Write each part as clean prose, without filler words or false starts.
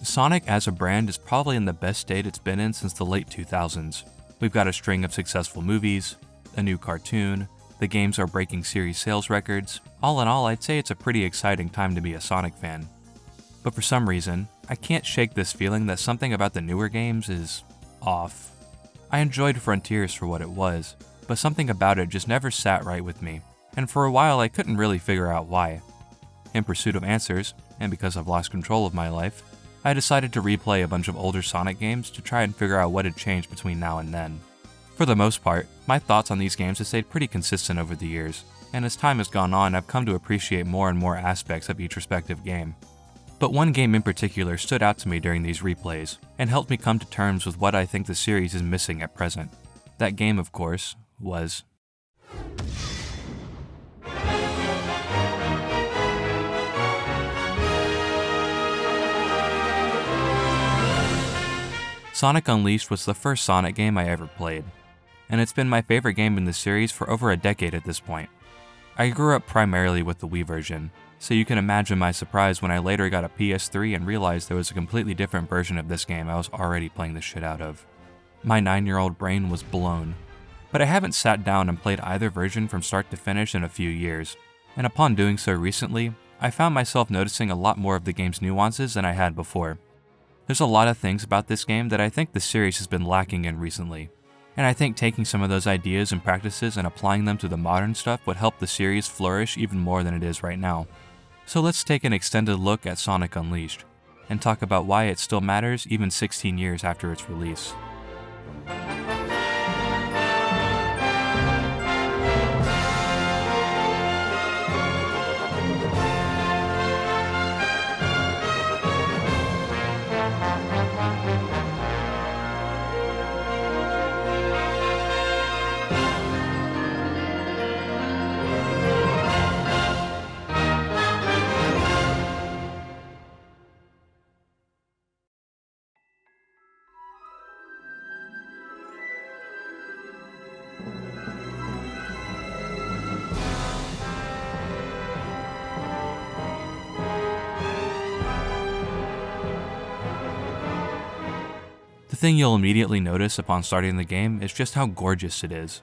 Sonic as a brand is probably in the best state it's been in since the late 2000s. We've got a string of successful movies, a new cartoon, the games are breaking series sales records. All in all, I'd say it's a pretty exciting time to be a Sonic fan. But for some reason, I can't shake this feeling that something about the newer games is off. I enjoyed Frontiers for what it was, but something about it just never sat right with me, and for a while I couldn't really figure out why. In pursuit of answers, and because I've lost control of my life, I decided to replay a bunch of older Sonic games to try and figure out what had changed between now and then. For the most part, my thoughts on these games have stayed pretty consistent over the years, and as time has gone on, I've come to appreciate more and more aspects of each respective game. But one game in particular stood out to me during these replays, and helped me come to terms with what I think the series is missing at present. That game, of course, was Sonic Unleashed was the first Sonic game I ever played, and it's been my favorite game in the series for over a decade at this point. I grew up primarily with the Wii version, so you can imagine my surprise when I later got a PS3 and realized there was a completely different version of this game I was already playing the shit out of. My 9-year-old brain was blown. But I haven't sat down and played either version from start to finish in a few years, and upon doing so recently, I found myself noticing a lot more of the game's nuances than I had before. There's a lot of things about this game that I think the series has been lacking in recently, and I think taking some of those ideas and practices and applying them to the modern stuff would help the series flourish even more than it is right now. So let's take an extended look at Sonic Unleashed, and talk about why it still matters even 16 years after its release. The thing you'll immediately notice upon starting the game is just how gorgeous it is.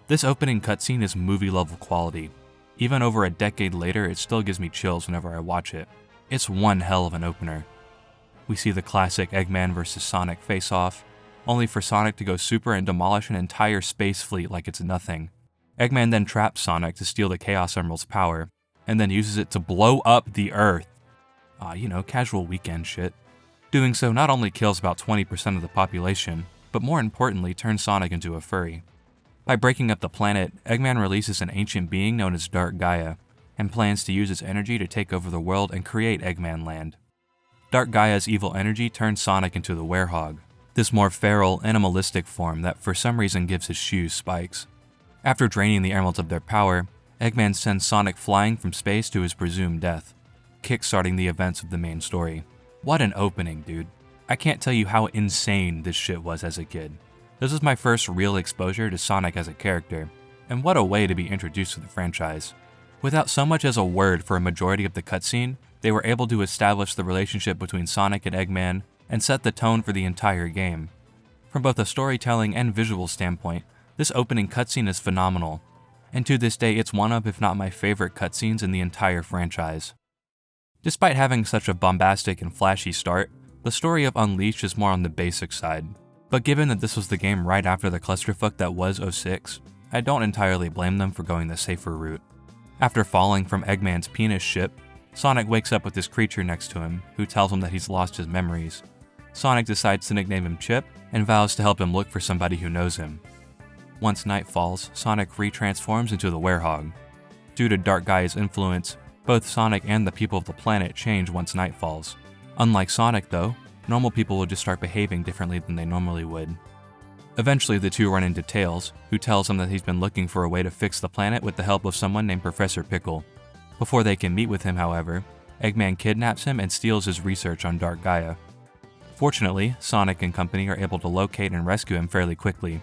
This opening cutscene is movie-level quality. Even over a decade later, it still gives me chills whenever I watch it. It's one hell of an opener. We see the classic Eggman vs. Sonic face-off, only for Sonic to go super and demolish an entire space fleet like it's nothing. Eggman then traps Sonic to steal the Chaos Emerald's power, and then uses it to blow up the Earth. Casual weekend shit. Doing so not only kills about 20% of the population, but more importantly turns Sonic into a furry. By breaking up the planet, Eggman releases an ancient being known as Dark Gaia, and plans to use its energy to take over the world and create Eggman Land. Dark Gaia's evil energy turns Sonic into the Werehog, this more feral, animalistic form that for some reason gives his shoes spikes. After draining the emeralds of their power, Eggman sends Sonic flying from space to his presumed death, kickstarting the events of the main story. What an opening, dude. I can't tell you how insane this shit was as a kid. This was my first real exposure to Sonic as a character, and what a way to be introduced to the franchise. Without so much as a word for a majority of the cutscene, they were able to establish the relationship between Sonic and Eggman and set the tone for the entire game. From both a storytelling and visual standpoint, this opening cutscene is phenomenal, and to this day it's one of, if not my favorite cutscenes in the entire franchise. Despite having such a bombastic and flashy start, the story of Unleashed is more on the basic side. But given that this was the game right after the clusterfuck that was 06, I don't entirely blame them for going the safer route. After falling from Eggman's penis ship, Sonic wakes up with this creature next to him, who tells him that he's lost his memories. Sonic decides to nickname him Chip, and vows to help him look for somebody who knows him. Once night falls, Sonic retransforms into the Werehog. Due to Dark Gaia's influence, both Sonic and the people of the planet change once night falls. Unlike Sonic though, normal people will just start behaving differently than they normally would. Eventually the two run into Tails, who tells him that he's been looking for a way to fix the planet with the help of someone named Professor Pickle. Before they can meet with him, however, Eggman kidnaps him and steals his research on Dark Gaia. Fortunately, Sonic and company are able to locate and rescue him fairly quickly,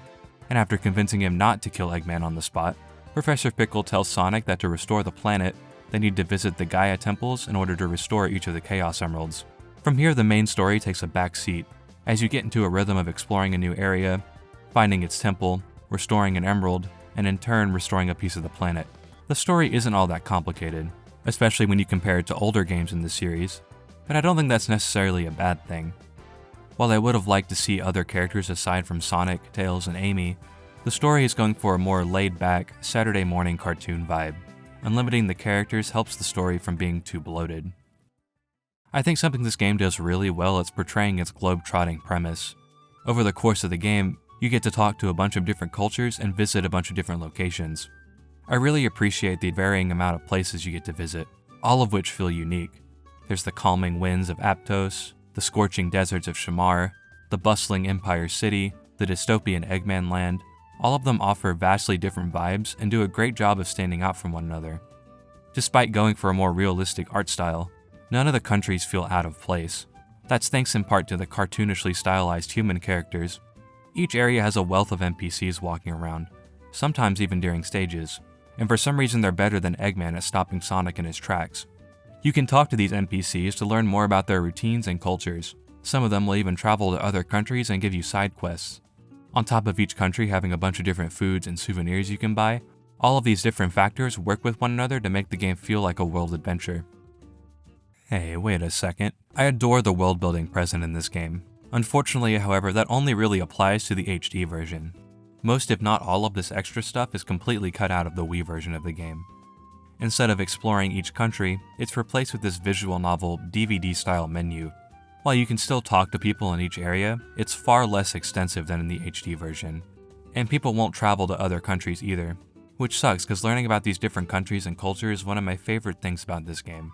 and after convincing him not to kill Eggman on the spot, Professor Pickle tells Sonic that to restore the planet, they need to visit the Gaia temples in order to restore each of the Chaos Emeralds. From here, the main story takes a back seat, as you get into a rhythm of exploring a new area, finding its temple, restoring an emerald, and in turn restoring a piece of the planet. The story isn't all that complicated, especially when you compare it to older games in the series, but I don't think that's necessarily a bad thing. While I would have liked to see other characters aside from Sonic, Tails, and Amy, the story is going for a more laid-back, Saturday morning cartoon vibe, and limiting the characters helps the story from being too bloated. I think something this game does really well is portraying its globe-trotting premise. Over the course of the game, you get to talk to a bunch of different cultures and visit a bunch of different locations. I really appreciate the varying amount of places you get to visit, all of which feel unique. There's the calming winds of Aptos, the scorching deserts of Shamar, the bustling Empire City, the dystopian Eggman Land. All of them offer vastly different vibes and do a great job of standing out from one another. Despite going for a more realistic art style, none of the countries feel out of place. That's thanks in part to the cartoonishly stylized human characters. Each area has a wealth of NPCs walking around, sometimes even during stages, and for some reason they're better than Eggman at stopping Sonic in his tracks. You can talk to these NPCs to learn more about their routines and cultures. Some of them will even travel to other countries and give you side quests. On top of each country having a bunch of different foods and souvenirs you can buy, all of these different factors work with one another to make the game feel like a world adventure. Hey, wait a second. I adore the world building present in this game. Unfortunately, however, that only really applies to the HD version. Most if not all of this extra stuff is completely cut out of the Wii version of the game. Instead of exploring each country, it's replaced with this visual novel DVD-style menu. While you can still talk to people in each area, it's far less extensive than in the HD version. And people won't travel to other countries either, which sucks because learning about these different countries and cultures is one of my favorite things about this game.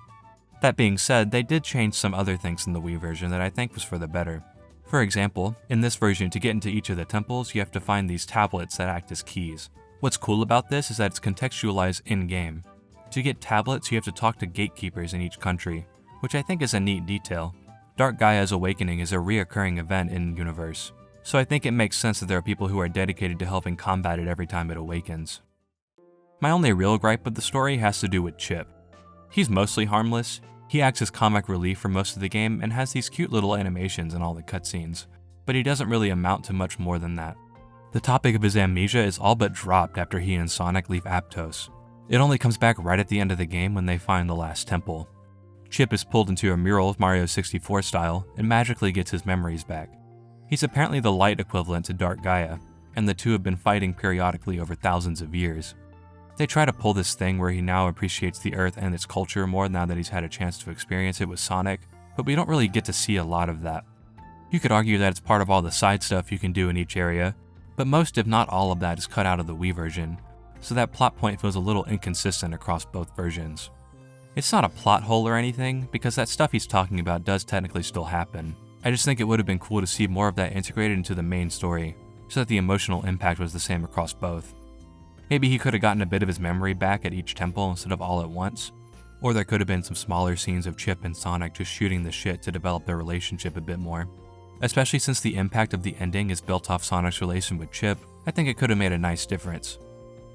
That being said, they did change some other things in the Wii version that I think was for the better. For example, in this version, to get into each of the temples, you have to find these tablets that act as keys. What's cool about this is that it's contextualized in-game. To get tablets, you have to talk to gatekeepers in each country, which I think is a neat detail. Dark Gaia's awakening is a reoccurring event in-universe, so I think it makes sense that there are people who are dedicated to helping combat it every time it awakens. My only real gripe with the story has to do with Chip. He's mostly harmless. He acts as comic relief for most of the game and has these cute little animations in all the cutscenes, but he doesn't really amount to much more than that. The topic of his amnesia is all but dropped after he and Sonic leave Aptos. It only comes back right at the end of the game when they find the last temple. Chip is pulled into a mural Mario 64 style and magically gets his memories back. He's apparently the light equivalent to Dark Gaia, and the two have been fighting periodically over thousands of years. They try to pull this thing where he now appreciates the Earth and its culture more now that he's had a chance to experience it with Sonic, but we don't really get to see a lot of that. You could argue that it's part of all the side stuff you can do in each area, but most if not all of that is cut out of the Wii version, so that plot point feels a little inconsistent across both versions. It's not a plot hole or anything, because that stuff he's talking about does technically still happen. I just think it would have been cool to see more of that integrated into the main story, so that the emotional impact was the same across both. Maybe he could have gotten a bit of his memory back at each temple instead of all at once, or there could have been some smaller scenes of Chip and Sonic just shooting the shit to develop their relationship a bit more. Especially since the impact of the ending is built off Sonic's relation with Chip, I think it could have made a nice difference.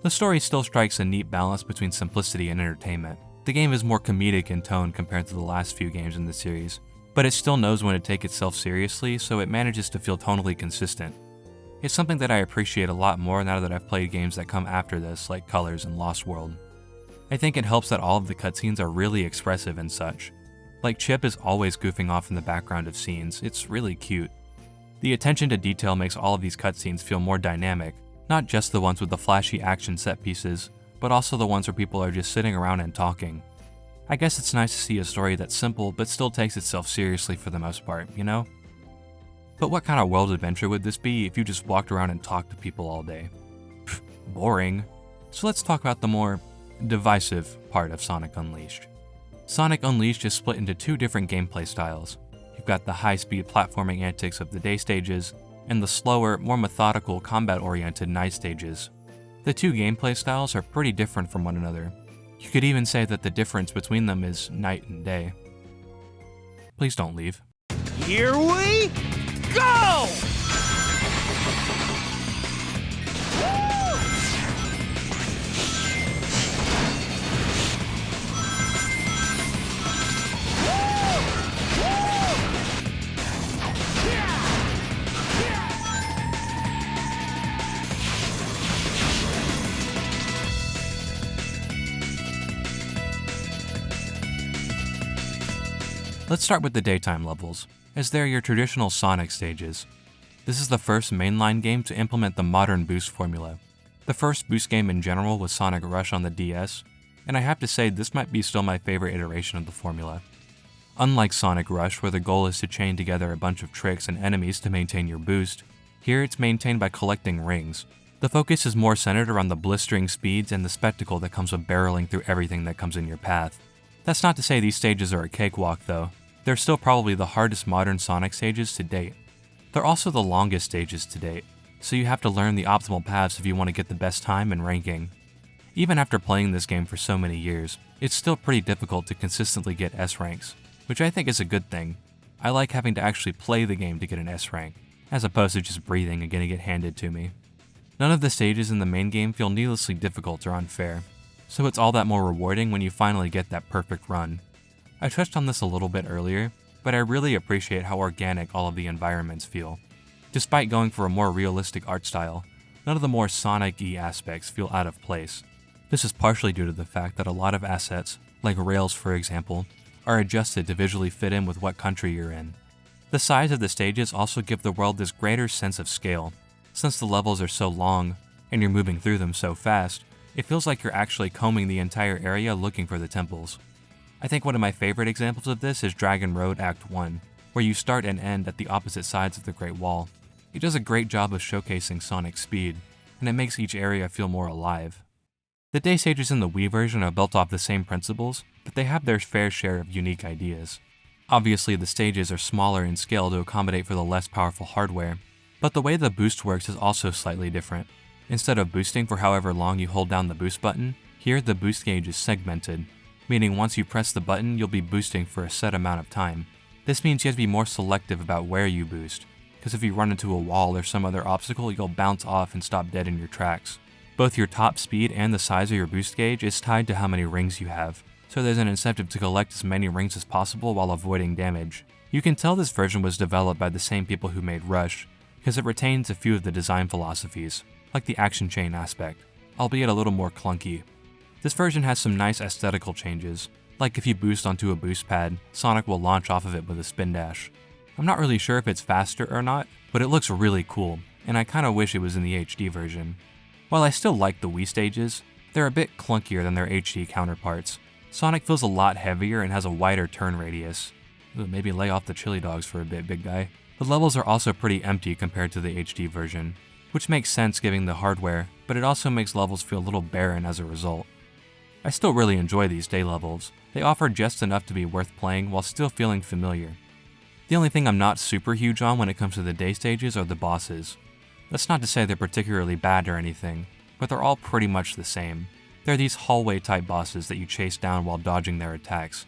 The story still strikes a neat balance between simplicity and entertainment. The game is more comedic in tone compared to the last few games in the series, but it still knows when to take itself seriously, so it manages to feel tonally consistent. It's something that I appreciate a lot more now that I've played games that come after this, like Colors and Lost World. I think it helps that all of the cutscenes are really expressive and such. Like Chip is always goofing off in the background of scenes, it's really cute. The attention to detail makes all of these cutscenes feel more dynamic, not just the ones with the flashy action set pieces, but also the ones where people are just sitting around and talking. I guess it's nice to see a story that's simple but still takes itself seriously for the most part, you know? But what kind of world adventure would this be if you just walked around and talked to people all day? Pfft, boring. So let's talk about the more divisive part of Sonic Unleashed. Sonic Unleashed is split into two different gameplay styles. You've got the high-speed platforming antics of the day stages, and the slower, more methodical, combat-oriented night stages. The two gameplay styles are pretty different from one another. You could even say that the difference between them is night and day. Please don't leave. Here we go! Let's start with the daytime levels, as they're your traditional Sonic stages. This is the first mainline game to implement the modern boost formula. The first boost game in general was Sonic Rush on the DS, and I have to say this might be still my favorite iteration of the formula. Unlike Sonic Rush, where the goal is to chain together a bunch of tricks and enemies to maintain your boost, here it's maintained by collecting rings. The focus is more centered around the blistering speeds and the spectacle that comes with barreling through everything that comes in your path. That's not to say these stages are a cakewalk though. They're still probably the hardest modern Sonic stages to date. They're also the longest stages to date, so you have to learn the optimal paths if you want to get the best time and ranking. Even after playing this game for so many years, it's still pretty difficult to consistently get S ranks, which I think is a good thing. I like having to actually play the game to get an S rank, as opposed to just breathing and getting it handed to me. None of the stages in the main game feel needlessly difficult or unfair, so it's all that more rewarding when you finally get that perfect run. I touched on this a little bit earlier, but I really appreciate how organic all of the environments feel. Despite going for a more realistic art style, none of the more Sonic-y aspects feel out of place. This is partially due to the fact that a lot of assets, like rails for example, are adjusted to visually fit in with what country you're in. The size of the stages also give the world this greater sense of scale. Since the levels are so long, and you're moving through them so fast, it feels like you're actually combing the entire area looking for the temples. I think one of my favorite examples of this is Dragon Road Act 1, where you start and end at the opposite sides of the Great Wall. It does a great job of showcasing Sonic's speed, and it makes each area feel more alive. The day stages in the Wii version are built off the same principles, but they have their fair share of unique ideas. Obviously, the stages are smaller in scale to accommodate for the less powerful hardware, but the way the boost works is also slightly different. Instead of boosting for however long you hold down the boost button, here the boost gauge is segmented, meaning once you press the button, you'll be boosting for a set amount of time. This means you have to be more selective about where you boost, because if you run into a wall or some other obstacle, you'll bounce off and stop dead in your tracks. Both your top speed and the size of your boost gauge is tied to how many rings you have, so there's an incentive to collect as many rings as possible while avoiding damage. You can tell this version was developed by the same people who made Rush, because it retains a few of the design philosophies, like the action chain aspect, albeit a little more clunky. This version has some nice aesthetical changes, like if you boost onto a boost pad, Sonic will launch off of it with a spin dash. I'm not really sure if it's faster or not, but it looks really cool, and I kinda wish it was in the HD version. While I still like the Wii stages, they're a bit clunkier than their HD counterparts. Sonic feels a lot heavier and has a wider turn radius. Ooh, maybe lay off the chili dogs for a bit, big guy. The levels are also pretty empty compared to the HD version, which makes sense given the hardware, but it also makes levels feel a little barren as a result. I still really enjoy these day levels. They offer just enough to be worth playing while still feeling familiar. The only thing I'm not super huge on when it comes to the day stages are the bosses. That's not to say they're particularly bad or anything, but they're all pretty much the same. They're these hallway type bosses that you chase down while dodging their attacks,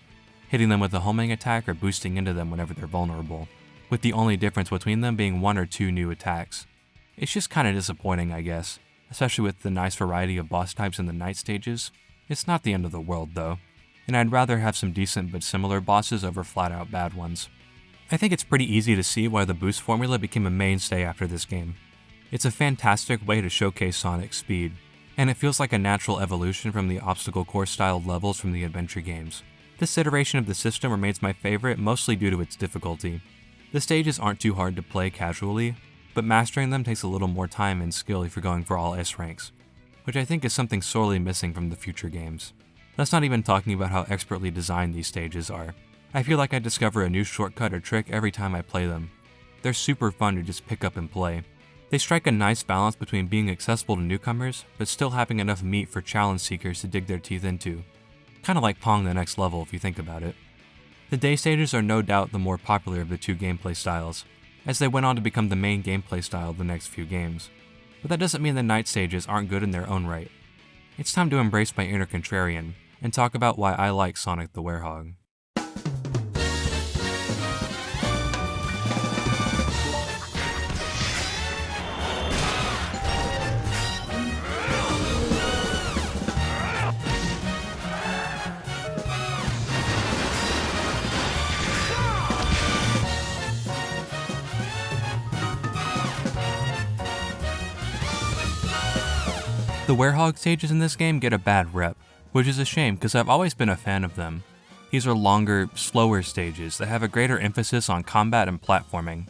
hitting them with a homing attack or boosting into them whenever they're vulnerable, with the only difference between them being one or two new attacks. It's just kinda disappointing, I guess, especially with the nice variety of boss types in the night stages. It's not the end of the world though, and I'd rather have some decent but similar bosses over flat out bad ones. I think it's pretty easy to see why the boost formula became a mainstay after this game. It's a fantastic way to showcase Sonic's speed, and it feels like a natural evolution from the obstacle course styled levels from the adventure games. This iteration of the system remains my favorite mostly due to its difficulty. The stages aren't too hard to play casually, but mastering them takes a little more time and skill if you're going for all S ranks, which I think is something sorely missing from the future games. That's not even talking about how expertly designed these stages are. I feel like I discover a new shortcut or trick every time I play them. They're super fun to just pick up and play. They strike a nice balance between being accessible to newcomers, but still having enough meat for challenge seekers to dig their teeth into. Kinda like Pong the Next Level if you think about it. The day stages are no doubt the more popular of the two gameplay styles, as they went on to become the main gameplay style of the next few games. But that doesn't mean the night stages aren't good in their own right. It's time to embrace my inner contrarian, and talk about why I like Sonic the Werehog. The Werehog stages in this game get a bad rep, which is a shame because I've always been a fan of them. These are longer, slower stages that have a greater emphasis on combat and platforming.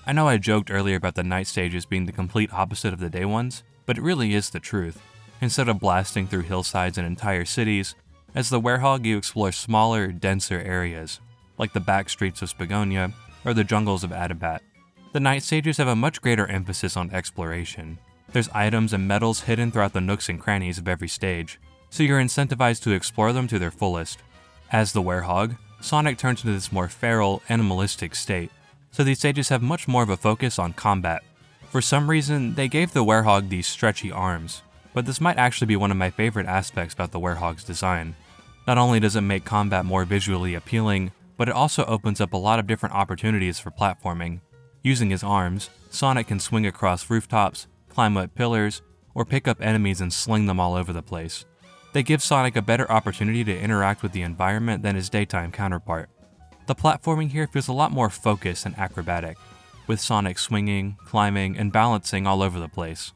I know I joked earlier about the night stages being the complete opposite of the day ones, but it really is the truth. Instead of blasting through hillsides and entire cities, as the Werehog you explore smaller, denser areas, like the back streets of Spagonia or the jungles of Adabat. The night stages have a much greater emphasis on exploration. There's items and metals hidden throughout the nooks and crannies of every stage, so you're incentivized to explore them to their fullest. As the Werehog, Sonic turns into this more feral, animalistic state, so these stages have much more of a focus on combat. For some reason, they gave the Werehog these stretchy arms, but this might actually be one of my favorite aspects about the Werehog's design. Not only does it make combat more visually appealing, but it also opens up a lot of different opportunities for platforming. Using his arms, Sonic can swing across rooftops, climb up pillars, or pick up enemies and sling them all over the place. They give Sonic a better opportunity to interact with the environment than his daytime counterpart. The platforming here feels a lot more focused and acrobatic, with Sonic swinging, climbing, and balancing all over the place.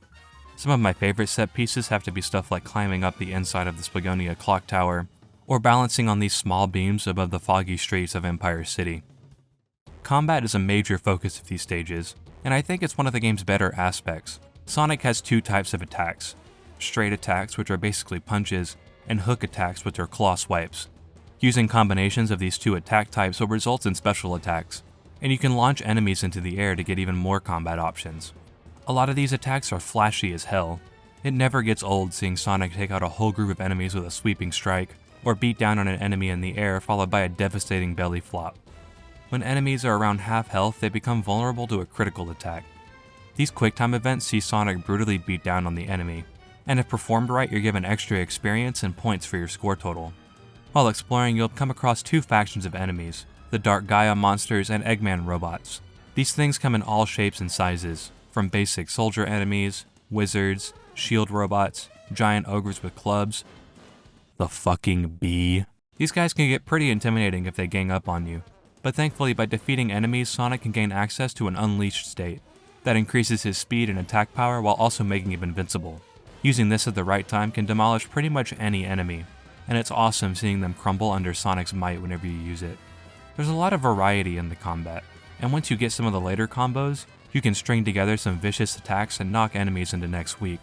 Some of my favorite set pieces have to be stuff like climbing up the inside of the Spagonia clock tower, or balancing on these small beams above the foggy streets of Empire City. Combat is a major focus of these stages, and I think it's one of the game's better aspects. Sonic has two types of attacks: straight attacks, which are basically punches, and hook attacks, which are claw swipes. Using combinations of these two attack types will result in special attacks, and you can launch enemies into the air to get even more combat options. A lot of these attacks are flashy as hell. It never gets old seeing Sonic take out a whole group of enemies with a sweeping strike, or beat down on an enemy in the air followed by a devastating belly flop. When enemies are around half health, they become vulnerable to a critical attack. These QuickTime events see Sonic brutally beat down on the enemy, and if performed right, you're given extra experience and points for your score total. While exploring, you'll come across two factions of enemies, the Dark Gaia monsters and Eggman robots. These things come in all shapes and sizes, from basic soldier enemies, wizards, shield robots, giant ogres with clubs. The fucking bee. These guys can get pretty intimidating if they gang up on you, but thankfully by defeating enemies, Sonic can gain access to an unleashed state that increases his speed and attack power while also making him invincible. Using this at the right time can demolish pretty much any enemy, and it's awesome seeing them crumble under Sonic's might whenever you use it. There's a lot of variety in the combat, and once you get some of the later combos, you can string together some vicious attacks and knock enemies into next week.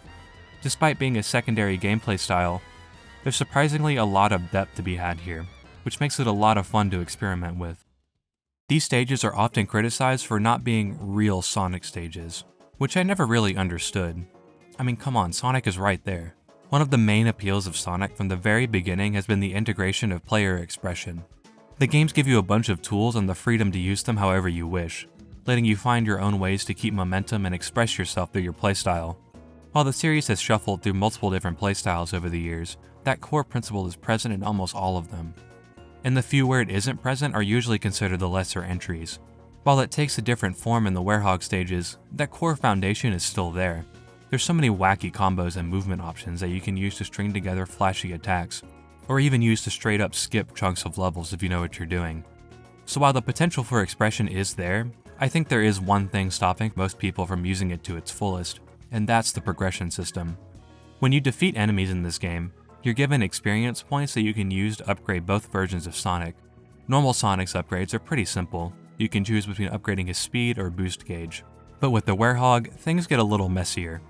Despite being a secondary gameplay style, there's surprisingly a lot of depth to be had here, which makes it a lot of fun to experiment with. These stages are often criticized for not being real Sonic stages, which I never really understood. I mean, come on, Sonic is right there. One of the main appeals of Sonic from the very beginning has been the integration of player expression. The games give you a bunch of tools and the freedom to use them however you wish, letting you find your own ways to keep momentum and express yourself through your playstyle. While the series has shuffled through multiple different playstyles over the years, that core principle is present in almost all of them. And the few where it isn't present are usually considered the lesser entries. While it takes a different form in the Werehog stages, that core foundation is still there. There's so many wacky combos and movement options that you can use to string together flashy attacks, or even use to straight up skip chunks of levels if you know what you're doing. So while the potential for expression is there, I think there is one thing stopping most people from using it to its fullest, and that's the progression system. When you defeat enemies in this game, you're given experience points that you can use to upgrade both versions of Sonic. Normal Sonic's upgrades are pretty simple. You can choose between upgrading his speed or boost gauge. But with the Werehog, things get a little messier.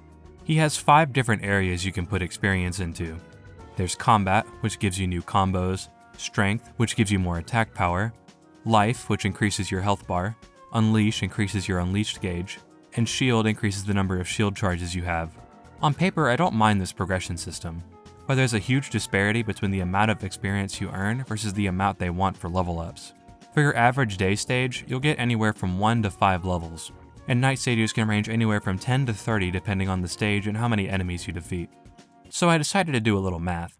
He has 5 different areas you can put experience into. There's Combat, which gives you new combos, Strength, which gives you more attack power, Life, which increases your health bar, Unleash increases your unleashed gauge, and Shield increases the number of shield charges you have. On paper, I don't mind this progression system, but there's a huge disparity between the amount of experience you earn versus the amount they want for level ups. For your average day stage, you'll get anywhere from 1 to 5 levels, and night stages can range anywhere from 10 to 30 depending on the stage and how many enemies you defeat. So I decided to do a little math.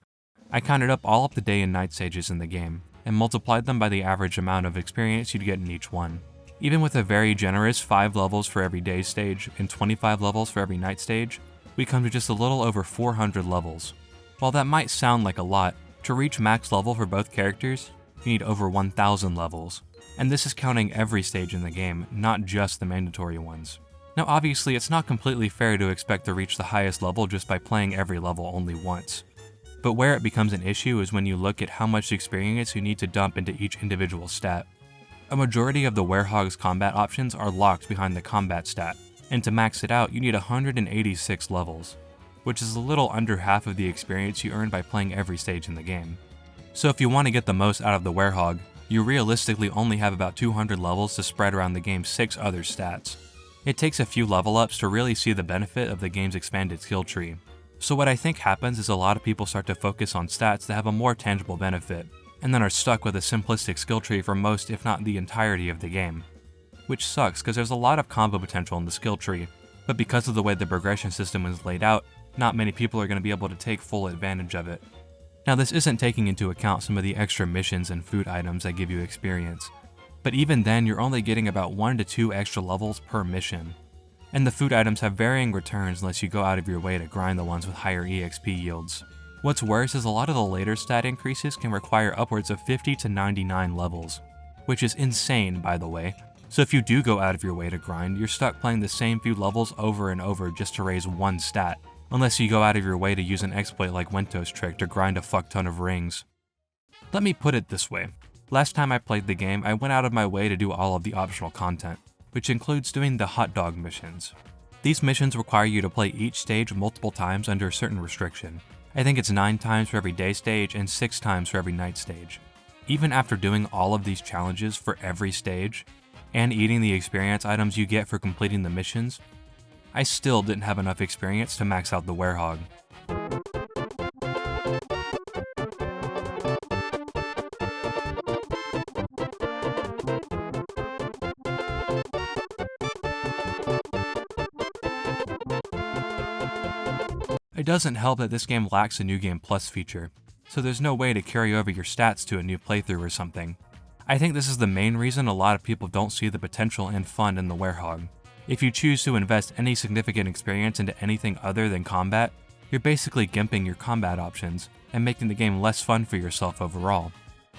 I counted up all of the day and night stages in the game, and multiplied them by the average amount of experience you'd get in each one. Even with a very generous 5 levels for every day stage and 25 levels for every night stage, we come to just a little over 400 levels. While that might sound like a lot, to reach max level for both characters, you need over 1,000 levels. And this is counting every stage in the game, not just the mandatory ones. Now obviously it's not completely fair to expect to reach the highest level just by playing every level only once. But where it becomes an issue is when you look at how much experience you need to dump into each individual stat. A majority of the Werehog's combat options are locked behind the combat stat, and to max it out you need 186 levels, which is a little under half of the experience you earn by playing every stage in the game. So if you want to get the most out of the Werehog, you realistically only have about 200 levels to spread around the game's 6 other stats. It takes a few level ups to really see the benefit of the game's expanded skill tree. So what I think happens is a lot of people start to focus on stats that have a more tangible benefit, and then are stuck with a simplistic skill tree for most if not the entirety of the game. Which sucks because there's a lot of combo potential in the skill tree, but because of the way the progression system is laid out, not many people are going to be able to take full advantage of it. Now this isn't taking into account some of the extra missions and food items that give you experience, but even then you're only getting about 1 to 2 extra levels per mission. And the food items have varying returns unless you go out of your way to grind the ones with higher EXP yields. What's worse is a lot of the later stat increases can require upwards of 50 to 99 levels, which is insane by the way, so if you do go out of your way to grind, you're stuck playing the same few levels over and over just to raise one stat, unless you go out of your way to use an exploit like Wento's trick to grind a fuck ton of rings. Let me put it this way, last time I played the game I went out of my way to do all of the optional content, which includes doing the hot dog missions. These missions require you to play each stage multiple times under a certain restriction. I think it's 9 times for every day stage and 6 times for every night stage. Even after doing all of these challenges for every stage, and eating the experience items you get for completing the missions, I still didn't have enough experience to max out the Werehog. It doesn't help that this game lacks a New Game Plus feature, so there's no way to carry over your stats to a new playthrough or something. I think this is the main reason a lot of people don't see the potential and fun in the Werehog. If you choose to invest any significant experience into anything other than combat, you're basically gimping your combat options and making the game less fun for yourself overall.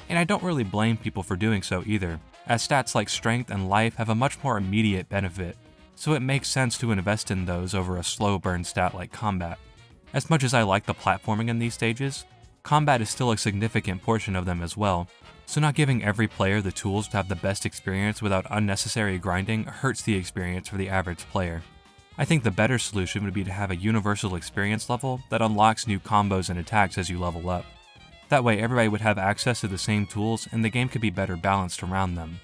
And I don't really blame people for doing so either, as stats like strength and life have a much more immediate benefit, so it makes sense to invest in those over a slow burn stat like combat. As much as I like the platforming in these stages, combat is still a significant portion of them as well, so not giving every player the tools to have the best experience without unnecessary grinding hurts the experience for the average player. I think the better solution would be to have a universal experience level that unlocks new combos and attacks as you level up. That way everybody would have access to the same tools and the game could be better balanced around them.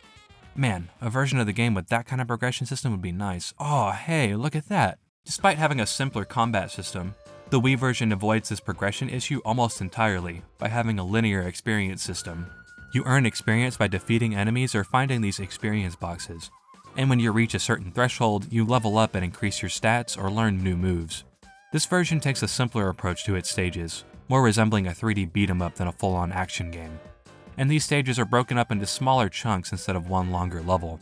Man, a version of the game with that kind of progression system would be nice. Oh hey, look at that! Despite having a simpler combat system, the Wii version avoids this progression issue almost entirely by having a linear experience system. You earn experience by defeating enemies or finding these experience boxes, and when you reach a certain threshold, you level up and increase your stats or learn new moves. This version takes a simpler approach to its stages, more resembling a 3D beat-em-up than a full-on action game. And these stages are broken up into smaller chunks instead of one longer level.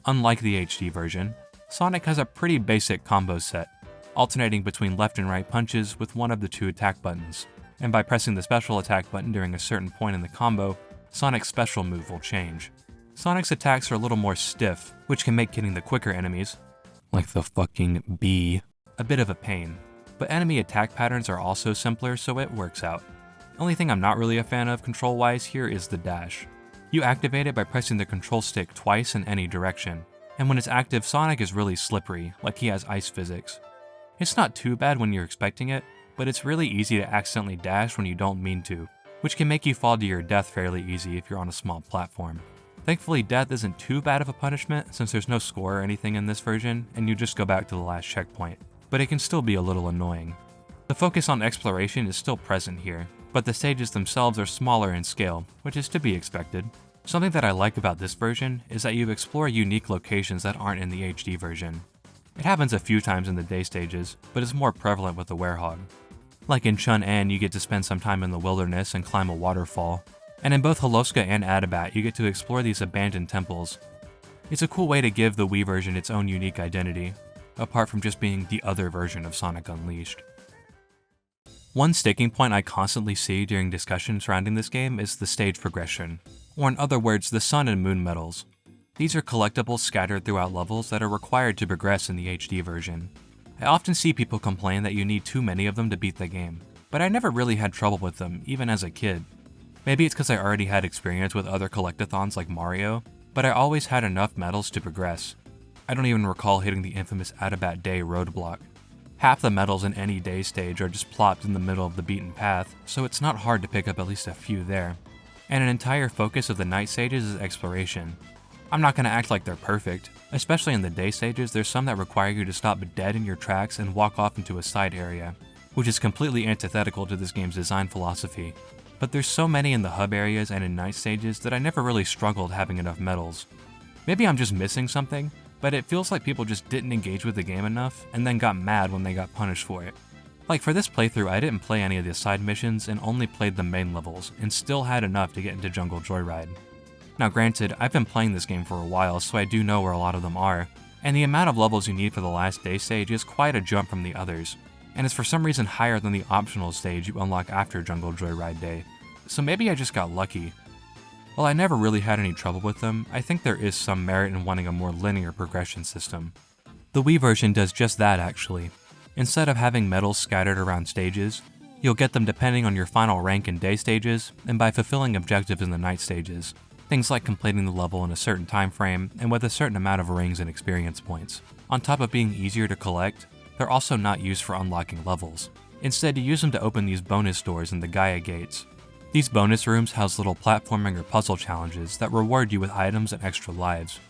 Unlike the HD version, Sonic has a pretty basic combo set, alternating between left and right punches with one of the 2 attack buttons, and by pressing the special attack button during a certain point in the combo, Sonic's special move will change. Sonic's attacks are a little more stiff, which can make hitting the quicker enemies, like the fucking bee, a bit of a pain. But enemy attack patterns are also simpler, so it works out. The only thing I'm not really a fan of control-wise here is the dash. You activate it by pressing the control stick twice in any direction, and when it's active, Sonic is really slippery, like he has ice physics. It's not too bad when you're expecting it, but it's really easy to accidentally dash when you don't mean to, which can make you fall to your death fairly easy if you're on a small platform. Thankfully, death isn't too bad of a punishment since there's no score or anything in this version, and you just go back to the last checkpoint, but it can still be a little annoying. The focus on exploration is still present here, but the stages themselves are smaller in scale, which is to be expected. Something that I like about this version is that you explore unique locations that aren't in the HD version. It happens a few times in the day stages, but is more prevalent with the Werehog. Like in Chun-An, you get to spend some time in the wilderness and climb a waterfall, and in both Holoska and Adabat, you get to explore these abandoned temples. It's a cool way to give the Wii version its own unique identity, apart from just being the other version of Sonic Unleashed. One sticking point I constantly see during discussions surrounding this game is the stage progression, or in other words, the Sun and Moon medals. These are collectibles scattered throughout levels that are required to progress in the HD version. I often see people complain that you need too many of them to beat the game, but I never really had trouble with them, even as a kid. Maybe it's because I already had experience with other collectathons like Mario, but I always had enough medals to progress. I don't even recall hitting the infamous Atabat Day roadblock. Half the medals in any day stage are just plopped in the middle of the beaten path, so it's not hard to pick up at least a few there. And an entire focus of the night stages is exploration. I'm not going to act like they're perfect. Especially in the day stages, there's some that require you to stop dead in your tracks and walk off into a side area, which is completely antithetical to this game's design philosophy. But there's so many in the hub areas and in night stages that I never really struggled having enough medals. Maybe I'm just missing something, but it feels like people just didn't engage with the game enough and then got mad when they got punished for it. Like for this playthrough, I didn't play any of the side missions and only played the main levels, and still had enough to get into Jungle Joyride. Now granted, I've been playing this game for a while, so I do know where a lot of them are, and the amount of levels you need for the last day stage is quite a jump from the others, and is for some reason higher than the optional stage you unlock after Jungle Joyride Day, so maybe I just got lucky. While I never really had any trouble with them, I think there is some merit in wanting a more linear progression system. The Wii version does just that actually. Instead of having medals scattered around stages, you'll get them depending on your final rank in day stages, and by fulfilling objectives in the night stages. Things like completing the level in a certain time frame and with a certain amount of rings and experience points. On top of being easier to collect, they're also not used for unlocking levels. Instead, you use them to open these bonus doors in the Gaia gates. These bonus rooms house little platforming or puzzle challenges that reward you with items and extra lives.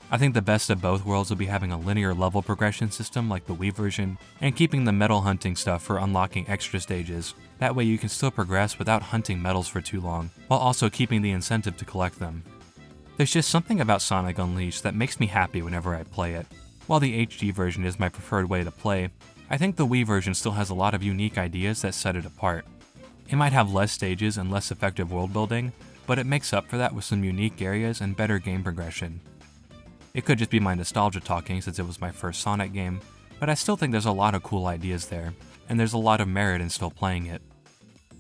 I think the best of both worlds will be having a linear level progression system like the Wii version, and keeping the medal hunting stuff for unlocking extra stages. That way you can still progress without hunting medals for too long, while also keeping the incentive to collect them. There's just something about Sonic Unleashed that makes me happy whenever I play it. While the HD version is my preferred way to play, I think the Wii version still has a lot of unique ideas that set it apart. It might have less stages and less effective world building, but it makes up for that with some unique areas and better game progression. It could just be my nostalgia talking since it was my first Sonic game, but I still think there's a lot of cool ideas there, and there's a lot of merit in still playing it.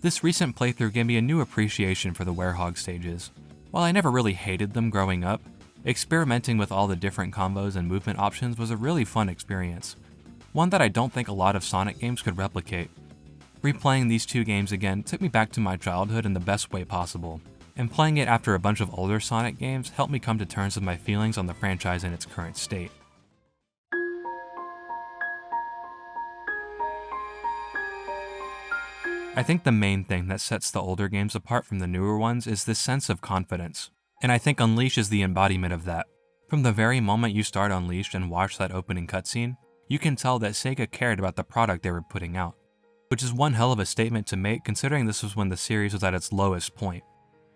This recent playthrough gave me a new appreciation for the Werehog stages. While I never really hated them growing up, experimenting with all the different combos and movement options was a really fun experience. One that I don't think a lot of Sonic games could replicate. Replaying these two games again took me back to my childhood in the best way possible, and playing it after a bunch of older Sonic games helped me come to terms with my feelings on the franchise in its current state. I think the main thing that sets the older games apart from the newer ones is this sense of confidence, and I think Unleashed is the embodiment of that. From the very moment you start Unleashed and watch that opening cutscene, you can tell that Sega cared about the product they were putting out, which is one hell of a statement to make considering this was when the series was at its lowest point.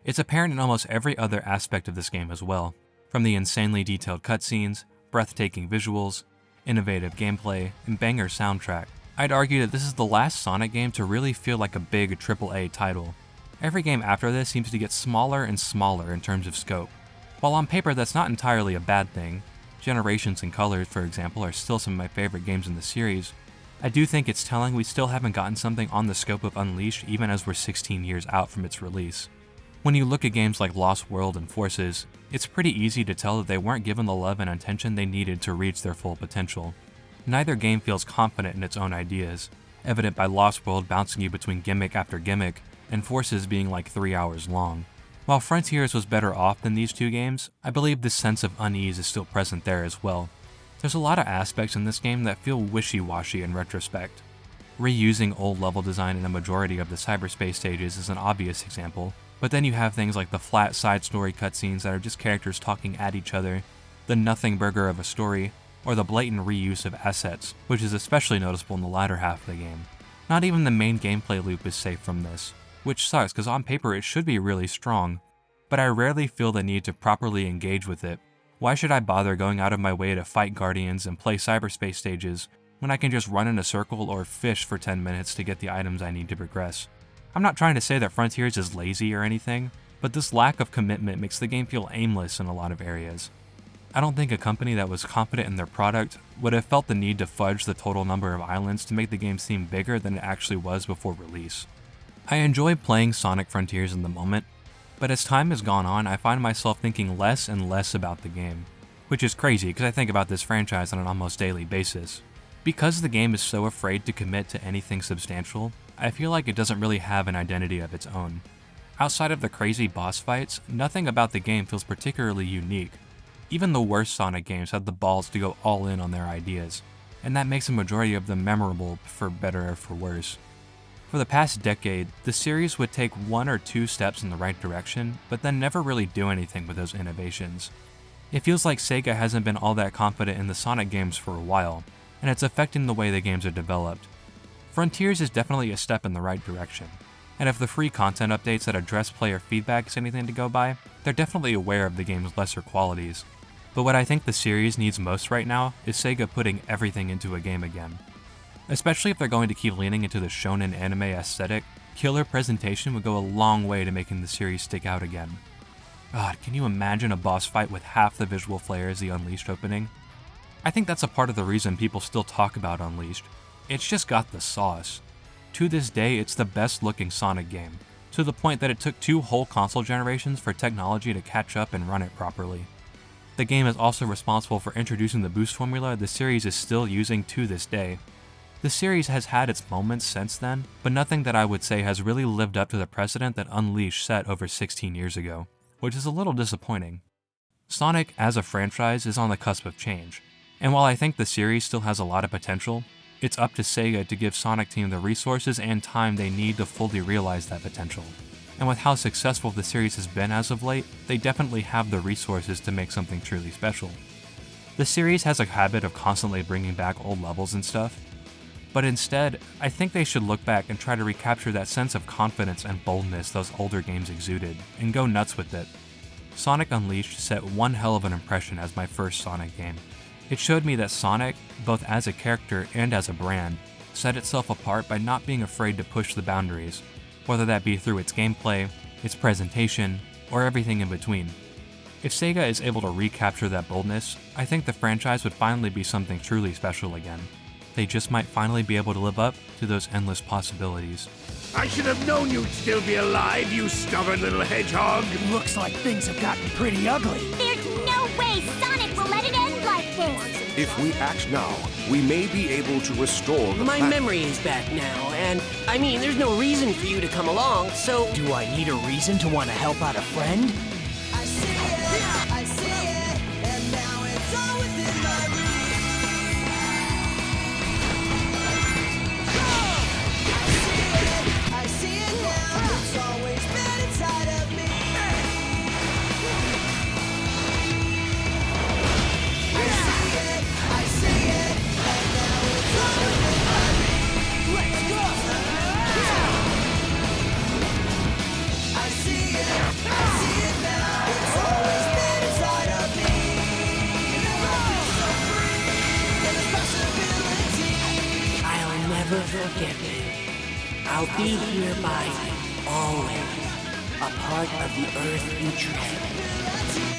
It's apparent in almost every other aspect of this game as well, from the insanely detailed cutscenes, breathtaking visuals, innovative gameplay, and banger soundtrack. I'd argue that this is the last Sonic game to really feel like a big AAA title. Every game after this seems to get smaller and smaller in terms of scope. While on paper that's not entirely a bad thing, Generations and Colors, for example, are still some of my favorite games in the series, I do think it's telling we still haven't gotten something on the scope of Unleashed even as we're 16 years out from its release. When you look at games like Lost World and Forces, it's pretty easy to tell that they weren't given the love and attention they needed to reach their full potential. Neither game feels confident in its own ideas, evident by Lost World bouncing you between gimmick after gimmick, and Forces being like 3 hours long. While Frontiers was better off than these two games, I believe this sense of unease is still present there as well. There's a lot of aspects in this game that feel wishy-washy in retrospect. Reusing old level design in a majority of the cyberspace stages is an obvious example, but then you have things like the flat side story cutscenes that are just characters talking at each other, the nothing burger of a story, or the blatant reuse of assets, which is especially noticeable in the latter half of the game. Not even the main gameplay loop is safe from this, which sucks because on paper it should be really strong, but I rarely feel the need to properly engage with it. Why should I bother going out of my way to fight guardians and play cyberspace stages when I can just run in a circle or fish for 10 minutes to get the items I need to progress? I'm not trying to say that Frontiers is lazy or anything, but this lack of commitment makes the game feel aimless in a lot of areas. I don't think a company that was confident in their product would have felt the need to fudge the total number of islands to make the game seem bigger than it actually was before release. I enjoy playing Sonic Frontiers in the moment, but as time has gone on, I find myself thinking less and less about the game, which is crazy because I think about this franchise on an almost daily basis. Because the game is so afraid to commit to anything substantial, I feel like it doesn't really have an identity of its own. Outside of the crazy boss fights, nothing about the game feels particularly unique. Even the worst Sonic games have the balls to go all in on their ideas, and that makes a majority of them memorable, for better or for worse. For the past decade, the series would take 1 or 2 steps in the right direction, but then never really do anything with those innovations. It feels like Sega hasn't been all that confident in the Sonic games for a while, and it's affecting the way the games are developed. Frontiers is definitely a step in the right direction, and if the free content updates that address player feedback is anything to go by, they're definitely aware of the game's lesser qualities. But what I think the series needs most right now is Sega putting everything into a game again. Especially if they're going to keep leaning into the shonen anime aesthetic, killer presentation would go a long way to making the series stick out again. God, can you imagine a boss fight with half the visual flair as the Unleashed opening? I think that's a part of the reason people still talk about Unleashed. It's just got the sauce. To this day, it's the best looking Sonic game, to the point that it took 2 whole console generations for technology to catch up and run it properly. The game is also responsible for introducing the boost formula the series is still using to this day. The series has had its moments since then, but nothing that I would say has really lived up to the precedent that Unleashed set over 16 years ago, which is a little disappointing. Sonic as a franchise is on the cusp of change, and while I think the series still has a lot of potential, it's up to Sega to give Sonic Team the resources and time they need to fully realize that potential. And with how successful the series has been as of late, they definitely have the resources to make something truly special. The series has a habit of constantly bringing back old levels and stuff, but instead, I think they should look back and try to recapture that sense of confidence and boldness those older games exuded, and go nuts with it. Sonic Unleashed set one hell of an impression as my first Sonic game. It showed me that Sonic, both as a character and as a brand, set itself apart by not being afraid to push the boundaries, whether that be through its gameplay, its presentation, or everything in between. If Sega is able to recapture that boldness, I think the franchise would finally be something truly special again. They just might finally be able to live up to those endless possibilities. I should have known you'd still be alive, you stubborn little hedgehog! Looks like things have gotten pretty ugly. There's no way Sonic will let it end like this! If we act now, we may be able to restore the My planet. memory is back now, and I mean, there's no reason for you to come along, so... Do I need a reason to want to help out a friend? I see it, and now it's all within my reach. I see it now, it's always been inside of me. I see it, and now it's all within my reach. Let's go! I see it now, it's always been inside of me. Never feel so free, and it's possibility. I'll never forget you. I'll be here by you, always. A part of the earth you tread.